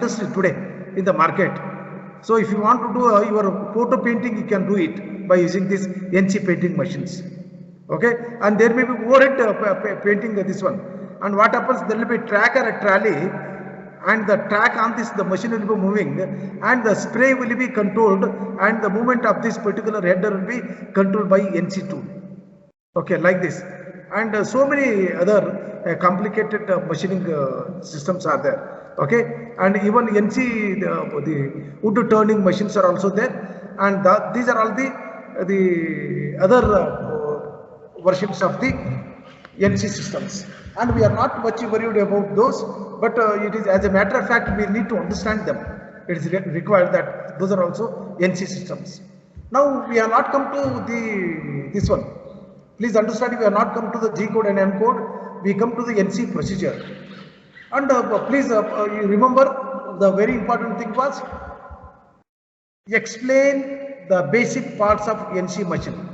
industry today in the market. So if you want to do your photo painting, you can do it by using these NC painting machines. Okay, and there may be overhead painting this one. And what happens? There will be a track or a trolley, and the track on this, the machine will be moving, and the spray will be controlled, and the movement of this particular header will be controlled by NC tool. Okay, like this. And so many other complicated machining systems are there. Okay, and even NC the wood turning machines are also there, and these are all the other versions of the NC systems, and we are not much worried about those, but it is, as a matter of fact, we need to understand them. It is required that those are also NC systems. Now we have not come to this one. Please understand, we have not come to the G code and M code. We come to the NC procedure. And please you remember, the very important thing was explain the basic parts of NC machine.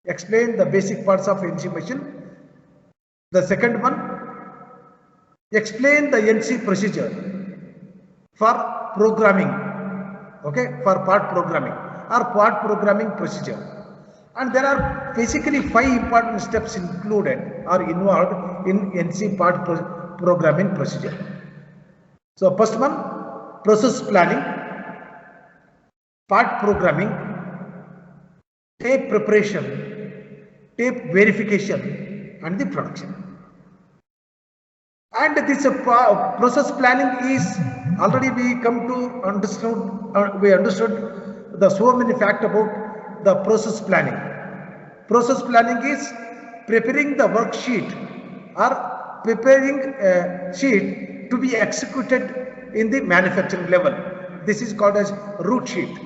Explain the basic parts of NC machine. The second one, explain the NC procedure for programming. Okay, for part programming or part programming procedure. And there are basically 5 important steps included or involved in NC part programming procedure. So first one, process planning, part programming, tape preparation, tape verification, and the production. And this process planning is already we come to understood. We understood the so many facts about the process planning. Process planning is preparing the worksheet or preparing a sheet to be executed in the manufacturing level. This is called as root sheet.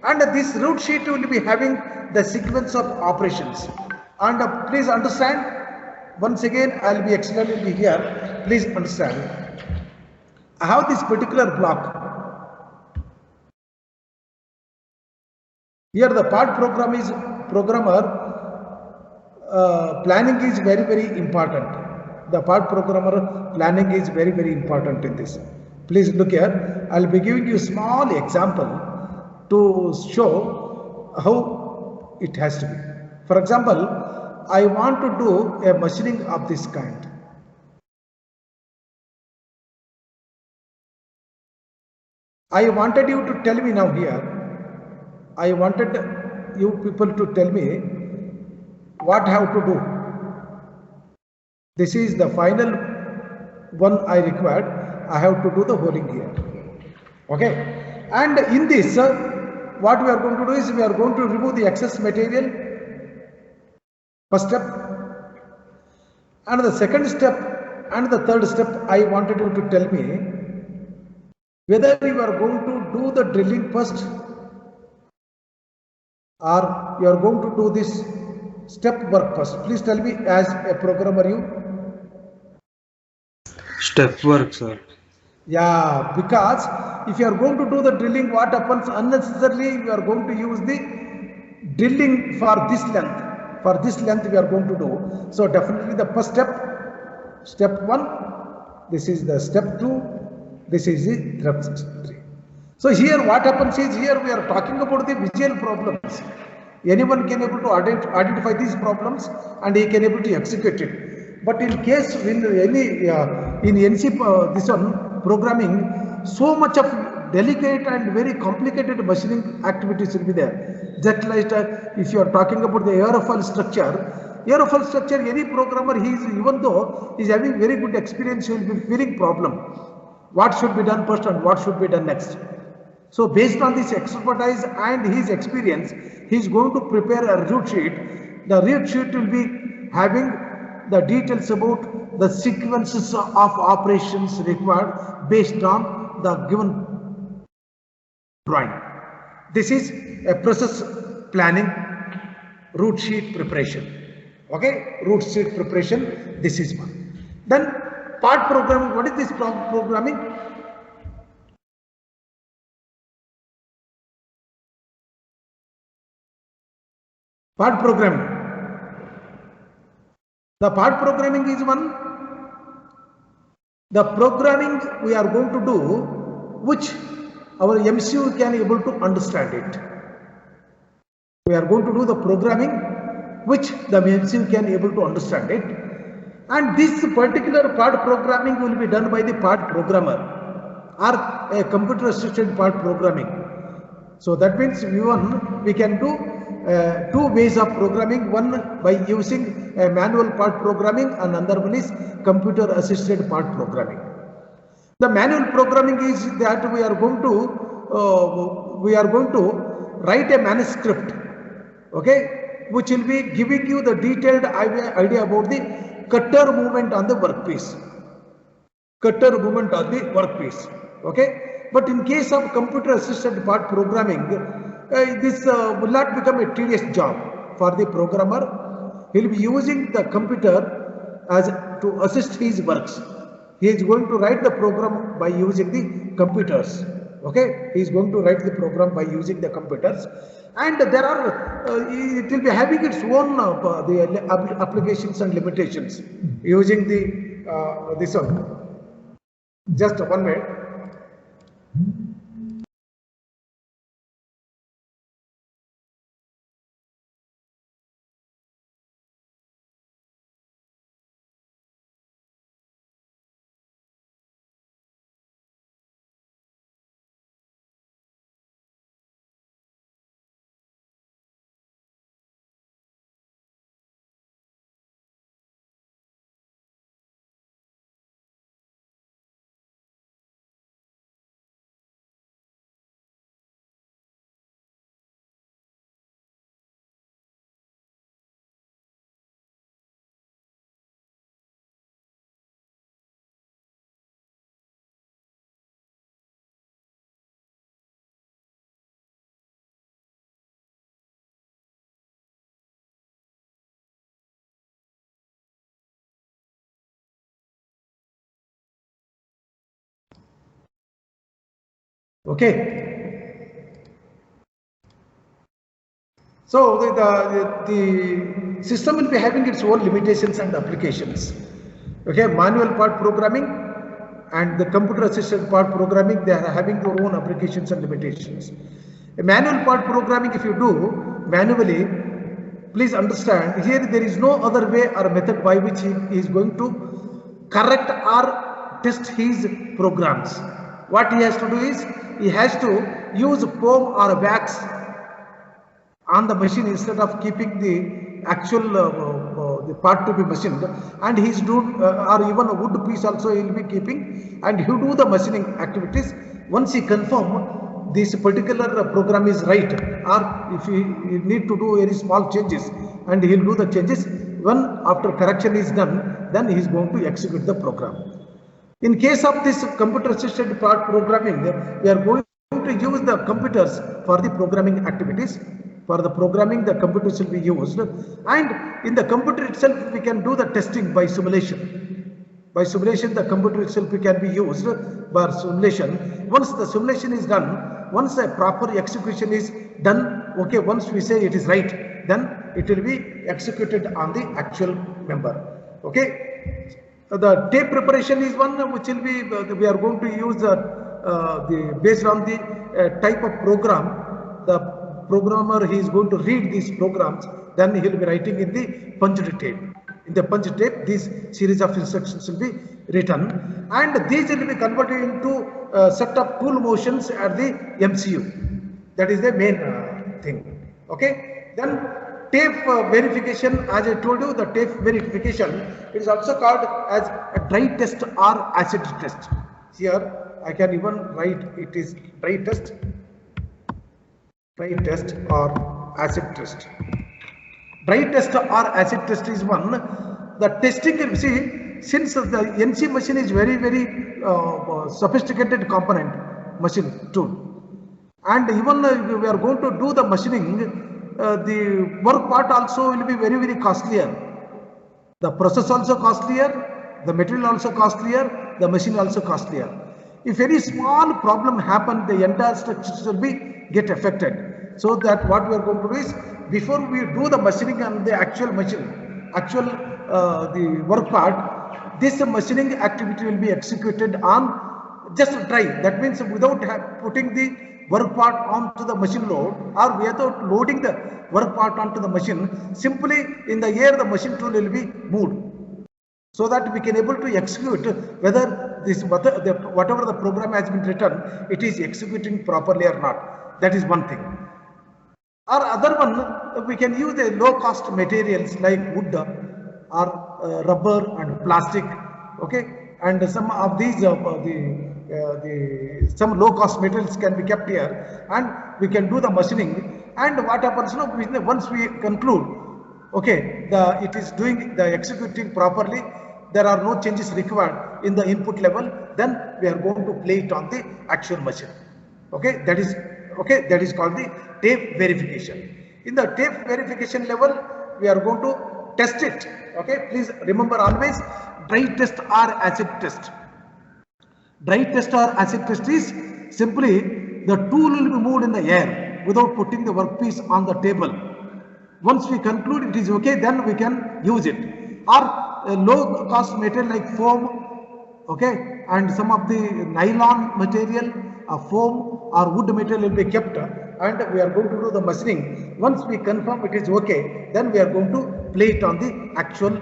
And this root sheet will be having the sequence of operations. And please understand, once again I will be explaining here. Please understand. I have this particular block. Here the part programmer planning is very, very important. The part programmer planning is very, very important in this. Please look here. I will be giving you a small example to show how it has to be. For example, I want to do a machining of this kind. I wanted you to tell me now here. I wanted you people to tell me what I have to do. This is the final one I required. I have to do the holing here. Okay. And in this, what we are going to do is we are going to remove the excess material. First step. And the second step and the third step, I wanted you to tell me whether you are going to do the drilling first or you are going to do this step work first. Please tell me, as a programmer, you. Step work, sir. Yeah, because if you are going to do the drilling, what happens? Unnecessarily you are going to use the drilling for this length. For this length we are going to do. So definitely the first step, step 1, this is the step 2, this is the step 3. So here what happens is, here we are talking about the visual problems. Anyone can able to identify these problems and he can able to execute it. But in case in any in NC this one programming, so much of delicate and very complicated machining activities will be there. Just like if you are talking about the aerofoil structure, any programmer, he is, even though he is having very good experience, he will be feeling problem. What should be done first and what should be done next? So based on this expertise and his experience, he is going to prepare a root sheet. The root sheet will be having the details about the sequences of operations required based on the given drawing. This is a process planning, root sheet preparation. Okay, root sheet preparation, this is one. Then part programming. What is this programming? Part programming. The part programming is one. The programming we are going to do which our MCU can able to understand it. We are going to do the programming which the MCU can able to understand it, and this particular part programming will be done by the part programmer or a computer assisted part programming. So that means we can do two ways of programming, one by using a manual part programming and another one is computer assisted part programming. The manual programming is that we are going to write a manuscript, okay, which will be giving you the detailed idea about the cutter movement on the workpiece. Cutter movement on the workpiece, okay. But in case of computer assisted part programming, this will not become a tedious job for the programmer. He will be using the computer as to assist his works. He is going to write the program by using the computers. Okay, he is going to write the program by using the computers, and there are it will be having its own the applications and limitations using the this one. Just 1 minute. Okay. So the system will be having its own limitations and applications. Okay, manual part programming and the computer assisted part programming, they are having their own applications and limitations. A manual part programming, if you do manually, please understand here there is no other way or method by which he is going to correct or test his programs. What he has to do is he has to use foam or wax on the machine instead of keeping the actual the part to be machined, and he's do or even a wood piece also he will be keeping, and he do the machining activities. Once he confirm this particular program is right, or if he need to do any small changes, and he'll do the changes. When after correction is done, then he is going to execute the program. In case of this computer assisted part programming, we are going to use the computers for the programming activities. For the programming, the computers will be used, and in the computer itself we can do the testing by simulation. By simulation, the computer itself can be used for simulation. Once the simulation is done, once a proper execution is done, okay, once we say it is right, then it will be executed on the actual member. Okay. The tape preparation is one which will be we are going to use based on the type of program. The programmer, he is going to read these programs, then he will be writing in the punched tape. In the punched tape, this series of instructions will be written, and these will be converted into set of tool motions at the MCU. That is the main thing. Okay. Then tape verification, as I told you, the tape verification, it is also called as a dry test or acid test. Here I can even write it is dry test or acid test. Dry test or acid test is one. The testing, you see, since the NC machine is very sophisticated component machine tool, and even we are going to do the machining, the work part also will be very costlier. The process also costlier, the material also costlier, the machine also costlier. If any small problem happen, the entire structures will be get affected. So that what we are going to do is, before we do the machining on the actual machine, the work part, this machining activity will be executed on just dry. That means without putting the work part onto the machine load or without loading the work part onto the machine, simply in the air the machine tool will be moved, so that we can able to execute whether this whatever the program has been written, it is executing properly or not. That is one thing. Or other one, we can use the low cost materials like wood or rubber and plastic, okay, and some of these some low cost materials can be kept here, and we can do the machining. And what happens now, once we conclude, okay, it is doing the executing properly, there are no changes required in the input level, then we are going to play it on the actual machine. Okay, that is called the tape verification. In the tape verification level, we are going to test it. Okay, please remember always dry test or acid test. Dry test or acid test is simply the tool will be moved in the air without putting the workpiece on the table. Once we conclude it is okay, then we can use it. Or a low cost material like foam, okay, and some of the nylon material, foam or wood material will be kept, and we are going to do the machining. Once we confirm it is okay, then we are going to play it on the actual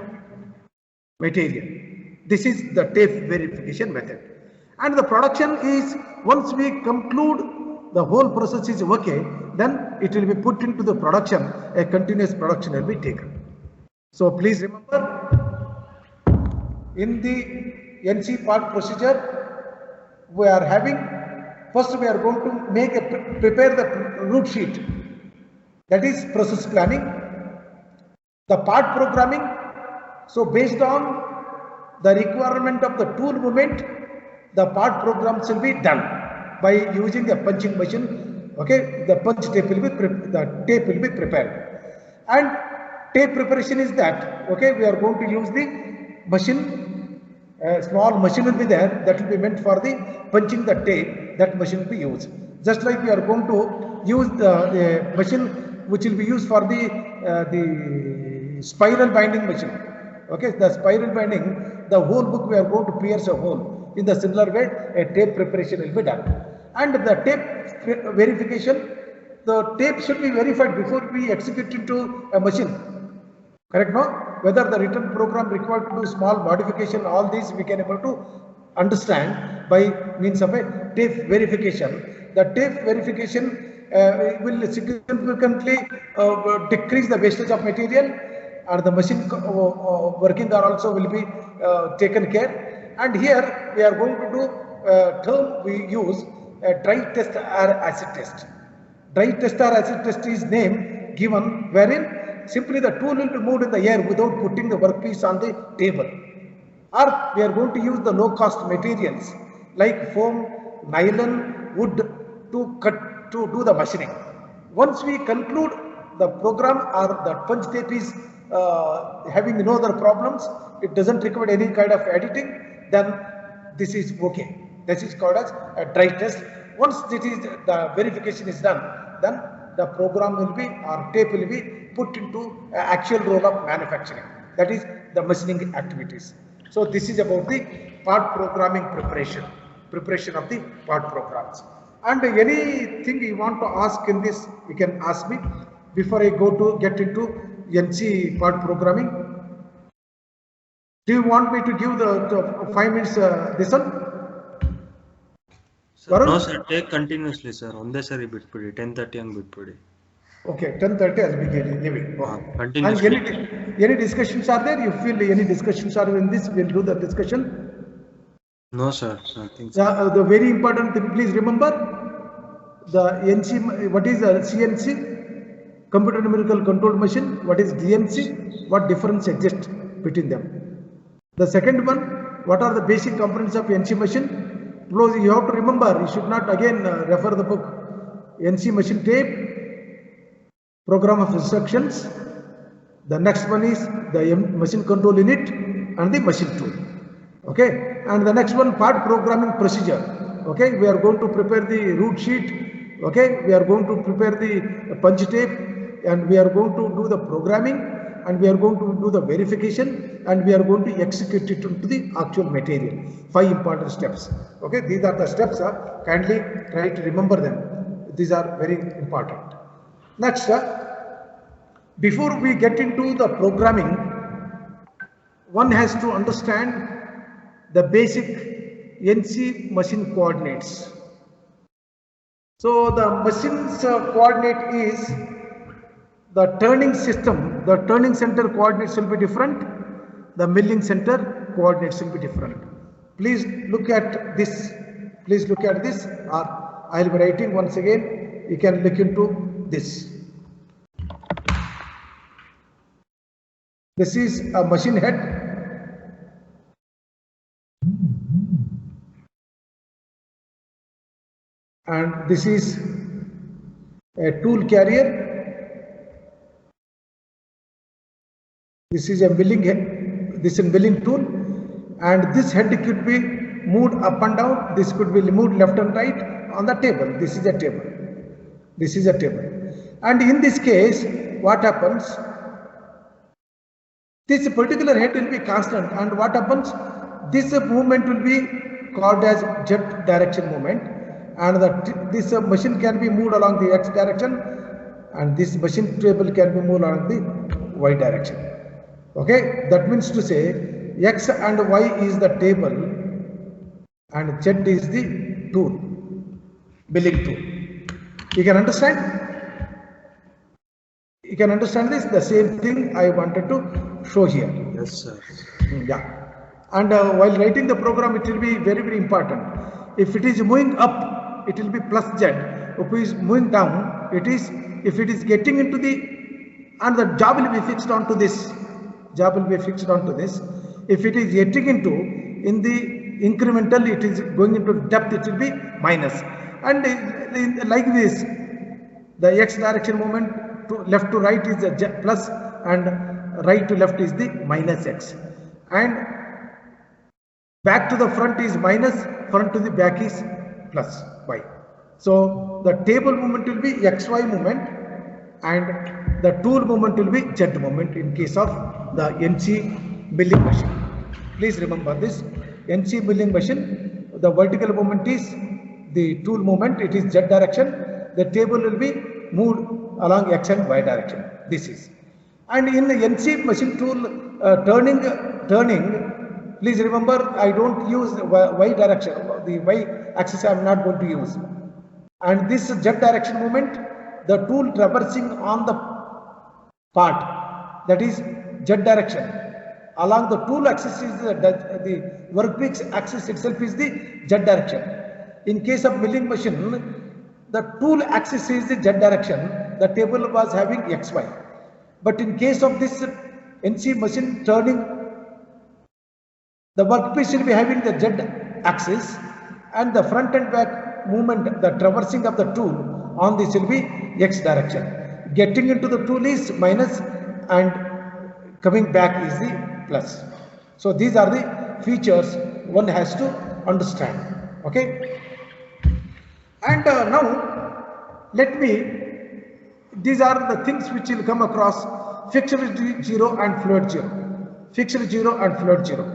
material. This is the tape verification method. And the production is, once we conclude the whole process is okay, then it will be put into the production, a continuous production will be taken. So please remember, in the NC part procedure, we are having, first we are going to prepare the route sheet, that is process planning, the part programming. So based on the requirement of the tool movement, the part programs will be done by using a punching machine. Okay, the punch tape will be prepared, and tape preparation is that, okay, we are going to use the machine, a small machine will be there that will be meant for the punching the tape. That machine will be used. Just like we are going to use the machine which will be used for the spiral binding machine. Okay, the spiral binding, the whole book we are going to pierce a hole. In the similar way, a tape preparation will be done. And the tape verification, the tape should be verified before we execute into a machine. Correct, no? Whether the written program required to do small modification, all these we can able to understand by means of a tape verification. The tape verification will significantly decrease the wastage of material, and the machine working are also will be taken care. And here we are going to do term we use dry test or acid test. Dry test or acid test is name given wherein simply the tool will be moved in the air without putting the workpiece on the table. Or we are going to use the low cost materials like foam, nylon, wood to do the machining. Once we conclude the program or the punch tape is having no other problems, it doesn't require any kind of editing, then this is okay. This is called as a dry test. Once the verification is done, then the program will be, or tape will be put into actual role of manufacturing. That is the machining activities. So this is about the part programming preparation of the part programs. And anything you want to ask in this, you can ask me before I get into NC part programming. Do you want me to give the 5 minutes this one? Sir, no sir, take continuously sir. Onde sari bitpudi 10:30 ang bitpudi. Okay, 10:30 I'll be giving. Okay. Continuously. And any discussions are there? You feel any discussions are in this? We'll do the discussion. No sir, nothing. Sir. The very important thing, please remember the NC. What is the CNC? Computer numerical control machine. What is DNC? What difference exists between them? The second one, what are the basic components of NC machine? You have to remember, you should not again refer the book. NC machine tape, program of instructions. The next one is the machine control unit and the machine tool. Okay, and the next one, part programming procedure. Okay, we are going to prepare the route sheet. Okay, we are going to prepare the punch tape, and we are going to do the programming. and we are going to do the verification, and we are going to execute it into the actual material. 5 important steps. Okay, these are the steps. Kindly try to remember them. These are very important. Next, before we get into the programming, one has to understand the basic NC machine coordinates. So the machine's coordinate is the turning system, the turning center coordinates will be different, the milling center coordinates will be different. Please look at this, or I will be writing once again, you can look into this. This is a machine head, and this is a tool carrier. This is a milling head, this is a milling tool, and this head could be moved up and down, this could be moved left and right on the table. This is a table. This is a table. And in this case, what happens? This particular head will be constant, and what happens? This movement will be called as Z direction movement, and this machine can be moved along the X direction, and this machine table can be moved along the Y direction. Okay, that means to say X and Y is the table and Z is the tool, milling tool. You can understand? You can understand this? The same thing I wanted to show here. Yes, sir. Yeah. And while writing the program, it will be very, very important. If it is moving up, it will be plus Z. If it is moving down, it is, if it is getting into the, and the job will be fixed onto this. Job will be fixed onto this. If it is getting into, in the incremental, it is going into depth, it will be minus. And like this, the X direction movement to left to right is the plus, and right to left is the minus X. And back to the front is minus, front to the back is plus Y. So the table movement will be XY movement, and the tool movement will be Z movement in case of the NC milling machine. Please remember this. NC milling machine, the vertical movement is the tool movement, it is Z direction. The table will be moved along X and Y direction. This is. And in the NC machine tool turning, please remember, I don't use Y direction. The Y axis I am not going to use. And this Z direction movement, the tool traversing on the part, that is Z direction. Along the tool axis is the workpiece axis itself is the Z direction. In case of milling machine, the tool axis is the Z direction. The table was having XY. But in case of this NC machine turning, the workpiece will be having the Z axis, and the front and back movement, the traversing of the tool on this will be X direction. Getting into the tool is minus, and coming back is the plus. So these are the features one has to understand. Okay. And now let me, these are the things which will come across: fixed zero and fluid zero. Fixed zero and fluid zero.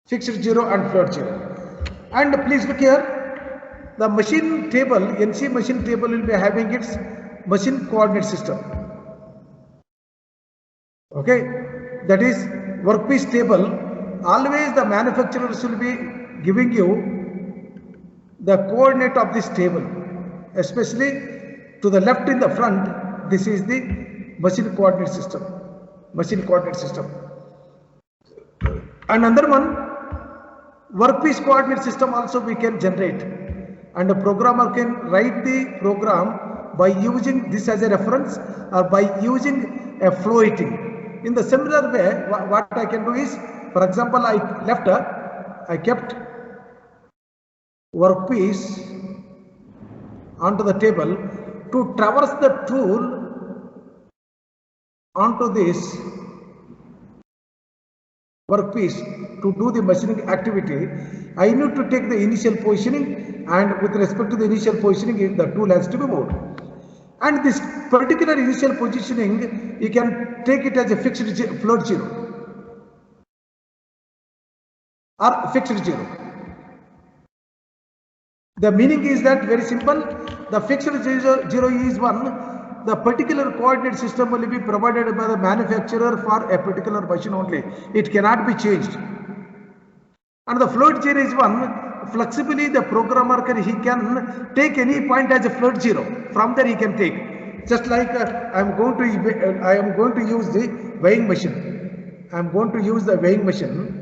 Fixed zero and fluid zero. And please look here, the machine table, NC machine table will be having its machine coordinate system. Okay, that is workpiece table. Always the manufacturers will be giving you the coordinate of this table, especially to the left in the front. This is the machine coordinate system. Machine coordinate system. Another one, workpiece coordinate system also we can generate, and the programmer can write the program by using this as a reference or by using a floating. In the similar way, what I can do is, for example, I kept workpiece onto the table to traverse the tool onto this workpiece to do the machining activity. I need to take the initial positioning, and with respect to the initial positioning, the tool has to be moved. And this particular initial positioning, you can take it as a fixed float 0 or fixed 0. The meaning is that very simple. The fixed 0 is 1. The particular coordinate system will be provided by the manufacturer for a particular machine only. It cannot be changed. And the float 0 is 1. Flexibly, the programmer he can take any point as a float 0. From there he can take. Just like I am going to use the weighing machine. I am going to use the weighing machine.